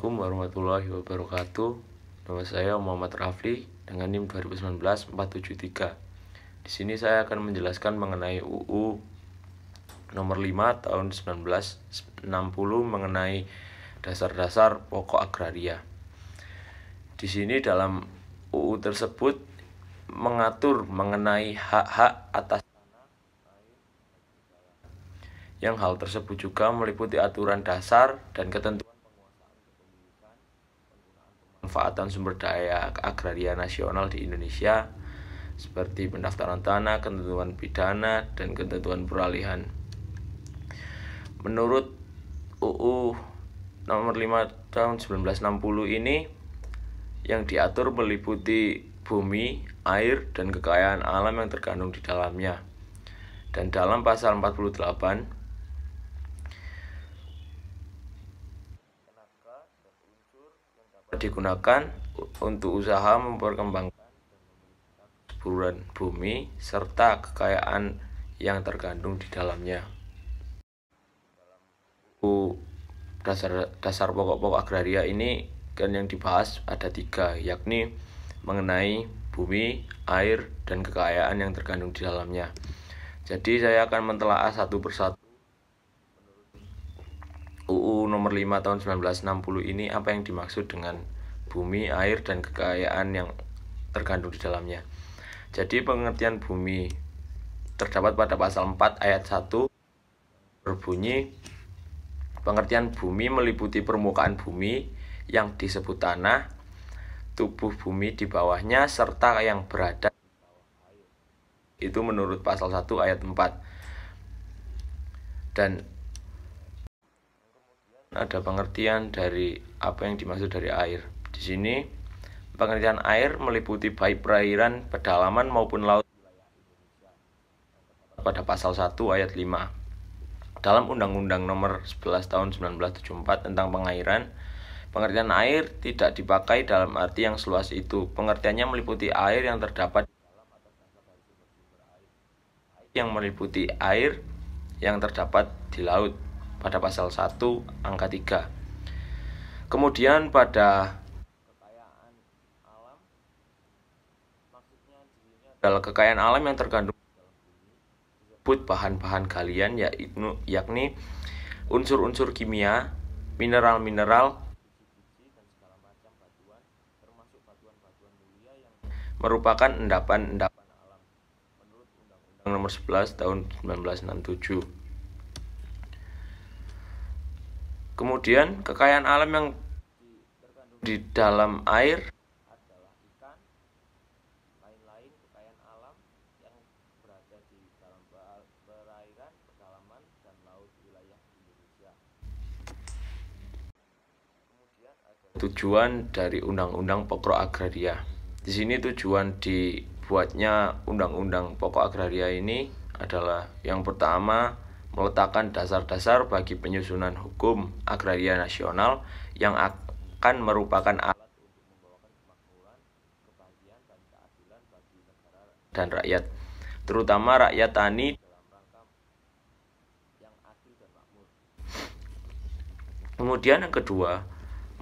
Assalamualaikum warahmatullahi wabarakatuh. Nama saya Muhammad Rafli dengan NIM 2019-473. Di sini saya akan menjelaskan mengenai UU nomor 5 tahun 1960 mengenai dasar-dasar pokok agraria. Di sini dalam UU tersebut mengatur mengenai hak-hak atas yang hal tersebut juga meliputi aturan dasar dan ketentuan pemanfaatan sumber daya agraria nasional di Indonesia seperti pendaftaran tanah, ketentuan pidana, dan ketentuan peralihan. Menurut UU nomor 5 tahun 1960 ini yang diatur meliputi bumi, air, dan kekayaan alam yang terkandung di dalamnya. Dan dalam pasal 48 digunakan untuk usaha memperkembangkan kesuburan bumi serta kekayaan yang terkandung di dalamnya. Dasar pokok-pokok agraria ini kan yang dibahas ada 3, yakni mengenai bumi, air, dan kekayaan yang terkandung di dalamnya. Jadi saya akan mentelaah satu persatu UU nomor 5 tahun 1960 ini apa yang dimaksud dengan bumi, air, dan kekayaan yang terkandung di dalamnya. Jadi pengertian bumi terdapat pada pasal 4 ayat 1 berbunyi, pengertian bumi meliputi permukaan bumi yang disebut tanah, tubuh bumi di bawahnya, serta yang berada. Itu menurut pasal 1 ayat 4. Dan ada pengertian dari apa yang dimaksud dari air. Di sini pengertian air meliputi baik perairan, pedalaman maupun laut pada pasal 1 ayat 5. Dalam Undang-Undang nomor 11 tahun 1974 tentang pengairan, pengertian air tidak dipakai dalam arti yang seluas itu. Pengertiannya meliputi air yang terdapat yang terdapat di laut pada pasal 1 angka 3. Kemudian pada kekayaan alam, maksudnya adalah kekayaan alam yang terkandung disebut bahan-bahan galian, yakni unsur-unsur kimia, mineral-mineral, dan segala macam batuan, termasuk batuan-batuan mulia yang merupakan endapan-endapan alam menurut Undang-Undang nomor 11 tahun 1967. Kemudian kekayaan alam yang terkandung di dalam air adalah ikan, lain-lain kekayaan alam yang berada di dalam perairan, pedalaman, dan laut wilayah Indonesia. Kemudian ada tujuan dari Undang-Undang Pokok Agraria. Di sini tujuan dibuatnya Undang-Undang Pokok Agraria ini adalah yang pertama, meletakkan dasar-dasar bagi penyusunan hukum agraria nasional yang akan merupakan alat untuk membawakan kemakmuran, kebahagiaan, dan keadilan bagi negara dan rakyat, terutama rakyat tani dalam rangka yang adil dan makmur. Kemudian yang kedua,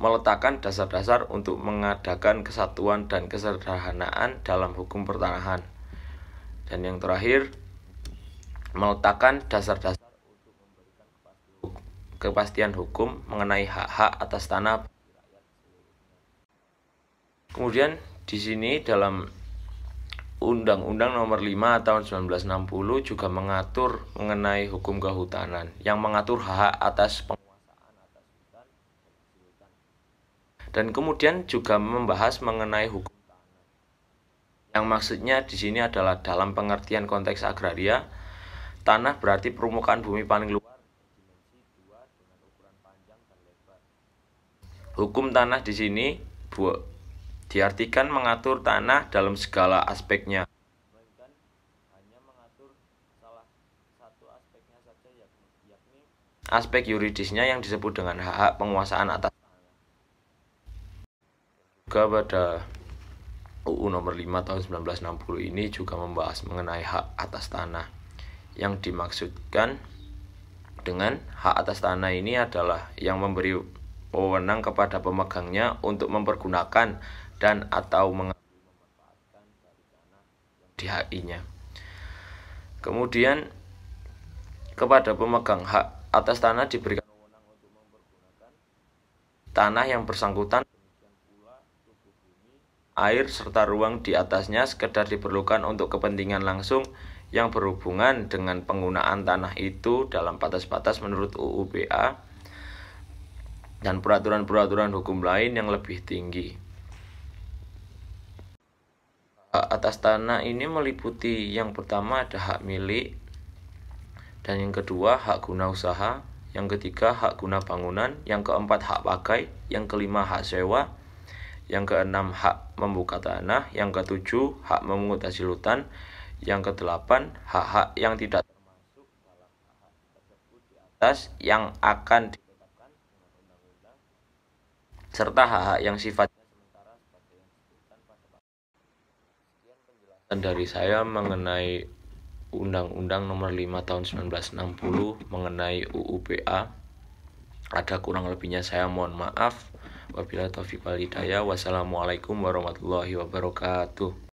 meletakkan dasar-dasar untuk mengadakan kesatuan dan kesederhanaan dalam hukum pertanahan. Dan yang terakhir, meletakkan dasar-dasar untuk memberikan kepastian hukum mengenai hak-hak atas tanah bagi rakyat seluruhnya. Kemudian di sini dalam Undang-Undang nomor 5 tahun 1960 juga mengatur mengenai hukum kehutanan yang mengatur hak atas penguasaan atas hutan dan hasil hutan. Dan kemudian juga membahas mengenai hukum tanah. Yang maksudnya di sini adalah dalam pengertian konteks agraria, tanah berarti permukaan bumi paling luar dimensi 2 dengan ukuran panjang dan lebar. Hukum tanah di sini diartikan mengatur tanah dalam segala aspeknya, melainkan hanya mengatur salah satu aspeknya saja, yakni aspek yuridisnya yang disebut dengan hak penguasaan atas tanah. Juga pada UU nomor 5 tahun 1960 ini juga membahas mengenai hak atas tanah. Yang dimaksudkan dengan hak atas tanah ini adalah yang memberi wewenang kepada pemegangnya untuk mempergunakan dan atau memanfaatkan dari tanah yang di-HI-nya. Kemudian kepada pemegang hak atas tanah diberikan wewenang untuk mempergunakan tanah yang bersangkutan, demikian pula tubuh bumi, air serta ruang di atasnya sekedar diperlukan untuk kepentingan langsung yang berhubungan dengan penggunaan tanah itu dalam batas-batas menurut UU BA dan peraturan-peraturan hukum lain yang lebih tinggi. Hak atas tanah ini meliputi yang pertama ada hak milik, dan yang kedua hak guna usaha, yang ketiga hak guna bangunan, yang keempat hak pakai, yang kelima hak sewa, yang keenam hak membuka tanah, yang ketujuh hak memungut hasil hutan, yang kedelapan hak-hak yang tidak termasuk dalam hak tersebut di atas yang akan ditetapkan dengan undang-undang, serta hak-hak yang sifatnya sementara seperti yang disebutkan pada. Sekian penjelasan dari saya mengenai Undang-Undang Nomor 5 Tahun 1960 mengenai UU BA. Ada kurang lebihnya saya mohon maaf. Wabillahi taufiq wal hidayah. Wassalamualaikum warahmatullahi wabarakatuh.